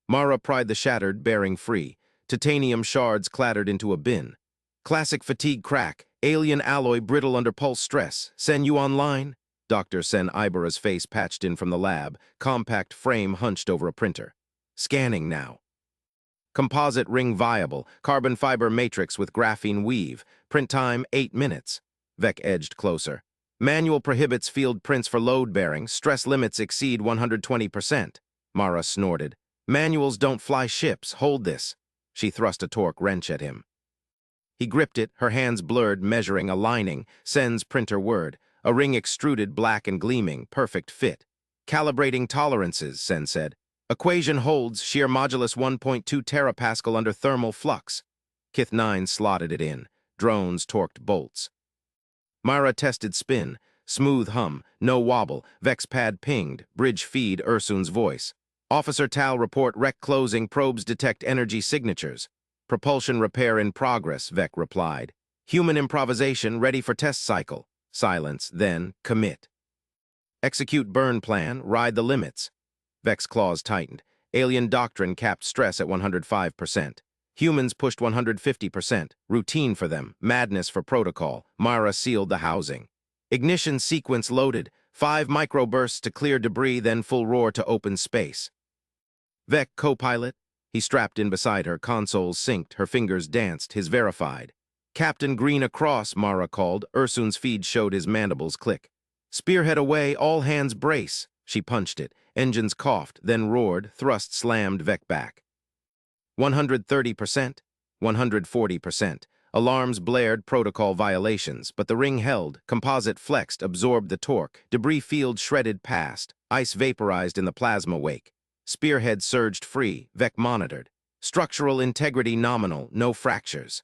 Mara pried the shattered, bearing free. Titanium shards clattered into a bin. Classic fatigue crack. Alien alloy brittle under pulse stress. Sen you online? Dr. Sen Ibara's face patched in from the lab. Compact frame hunched over a printer. Scanning now. Composite ring viable. Carbon fiber matrix with graphene weave. Print time 8 minutes. Vec edged closer. Manual prohibits field prints for load bearing. Stress limits exceed 120%. Mara snorted. Manuals don't fly ships. Hold this. She thrust a torque wrench at him. He gripped it, her hands blurred, measuring, aligning. Sen's printer word. A ring extruded, black and gleaming. Perfect fit. Calibrating tolerances, Sen said. Equation holds, shear modulus 1.2 terapascal under thermal flux. Kith 9 slotted it in. Drones torqued bolts. Mara tested spin. Smooth hum. No wobble. Vex pad pinged. Bridge feed Ursun's voice. Officer Tal report wreck closing. Probes detect energy signatures. Propulsion repair in progress, Vec replied. Human improvisation ready for test cycle. Silence, then commit. Execute burn plan. Ride the limits. Vec's claws tightened. Alien doctrine capped stress at 105%. Humans pushed 150%. Routine for them. Madness for protocol. Mara sealed the housing. Ignition sequence loaded. 5 microbursts to clear debris, then full roar to open space. Vec, co-pilot. He strapped in beside her. Consoles synced. Her fingers danced. His verified. Captain Green across, Mara called. Ursun's feed showed his mandibles click. Spearhead away. All hands brace. She punched it. Engines coughed, then roared. Thrust slammed Vec back. 130%, 140%. Alarms blared, protocol violations, but the ring held. Composite flexed, absorbed the torque. Debris field shredded past. Ice vaporized in the plasma wake. Spearhead surged free. Vec monitored. Structural integrity nominal, no fractures.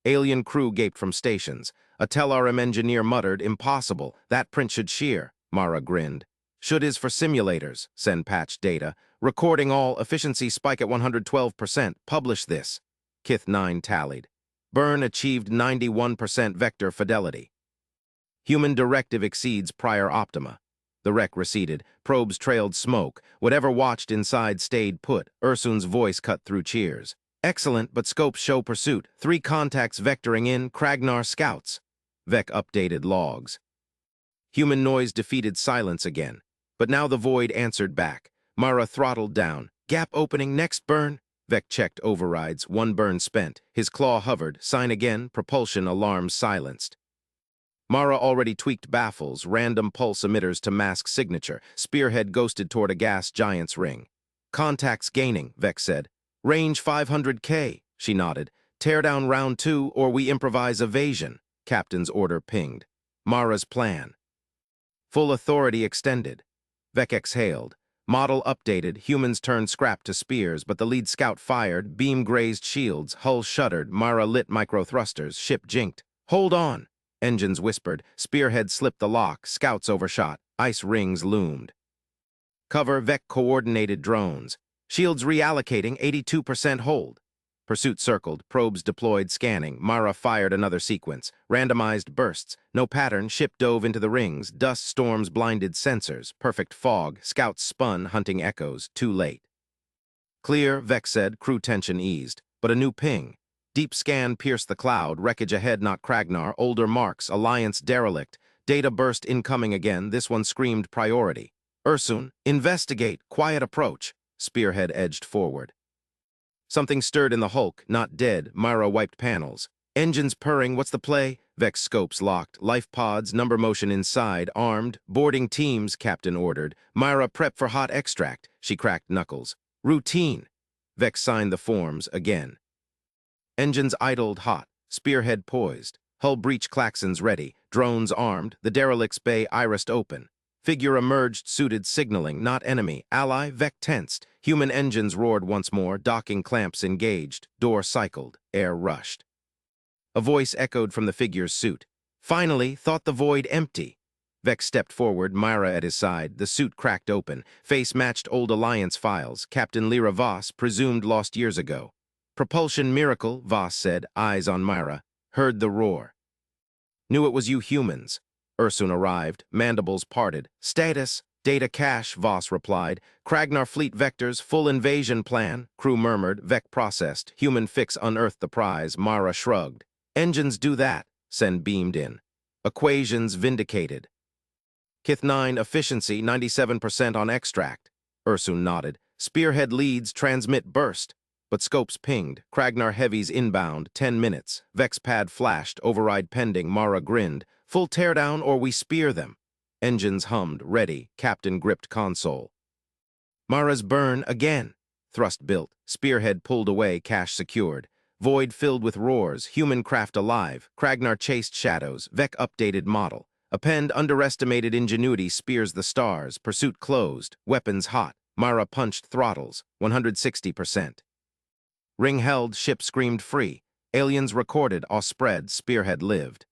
Alien crew gaped from stations. A Telrm engineer muttered, impossible. That print should shear. Mara grinned. Should is for simulators. Send patch data. Recording all. Efficiency spike at 112%. Publish this. Kith 9 tallied. Burn achieved 91% vector fidelity. Human directive exceeds prior optima. The wreck receded. Probes trailed smoke. Whatever watched inside stayed put. Ursun's voice cut through cheers. Excellent, but scopes show pursuit. 3 contacts vectoring in. Kragnar scouts. Vec updated logs. Human noise defeated silence again. But now the void answered back. Mara throttled down. Gap opening, next burn. Vec checked overrides, one burn spent. His claw hovered, sign again, propulsion alarms silenced. Mara already tweaked baffles, random pulse emitters to mask signature. Spearhead ghosted toward a gas giant's ring. Contacts gaining, Vec said. Range 500K, she nodded. Tear down round 2 or we improvise evasion, Captain's order pinged. Mara's plan. Full authority extended. Vec exhaled. Model updated, humans turned scrap to spears, but the lead scout fired, beam grazed shields, hull shuddered, Mara lit micro-thrusters, ship jinked. Hold on, engines whispered, spearhead slipped the lock, scouts overshot, ice rings loomed. Cover, Vec coordinated drones. Shields reallocating, 82% hold. Pursuit circled, probes deployed, scanning. Mara fired another sequence. Randomized bursts. No pattern, ship dove into the rings. Dust storms blinded sensors. Perfect fog. Scouts spun, hunting echoes. Too late. Clear, Vec said, crew tension eased. But a new ping. Deep scan pierced the cloud. Wreckage ahead, not Kragnar. Older marks. Alliance derelict. Data burst incoming again. This one screamed priority. Ursun, investigate. Quiet approach. Spearhead edged forward. Something stirred in the hulk, not dead. Myra wiped panels. Engines purring, what's the play? Vex scopes locked. Life pods, number motion inside, armed. Boarding teams, Captain ordered. Myra prep for hot extract. She cracked knuckles. Routine. Vex signed the forms again. Engines idled hot. Spearhead poised. Hull breach klaxons ready. Drones armed. The derelict's bay irised open. Figure emerged, suited, signaling, not enemy. Ally, Vec tensed. Human engines roared once more, docking clamps engaged. Door cycled, air rushed. A voice echoed from the figure's suit. Finally, thought the void empty. Vec stepped forward, Myra at his side. The suit cracked open. Face matched old Alliance files. Captain Lyra Voss, presumed lost years ago. Propulsion miracle, Voss said, eyes on Myra. Heard the roar. Knew it was you humans. Ursun arrived, mandibles parted. Status, data cache, Voss replied. Kragnar fleet vectors, full invasion plan, crew murmured. Vec processed. Human fix unearthed the prize. Mara shrugged. Engines do that, Sen beamed in. Equations vindicated. Kith 9 efficiency, 97% on extract. Ursun nodded. Spearhead leads, transmit burst. But scopes pinged. Kragnar heavies inbound, 10 minutes. Vex pad flashed, override pending. Mara grinned. Full teardown or we spear them. Engines hummed, ready. Captain gripped console. Mara's burn again. Thrust built. Spearhead pulled away, cache secured. Void filled with roars. Human craft alive. Kragnar chased shadows. Vec updated model. Append underestimated ingenuity spears the stars. Pursuit closed. Weapons hot. Mara punched throttles. 160%. Ring held. Ship screamed free. Aliens recorded. Spread. Spearhead lived.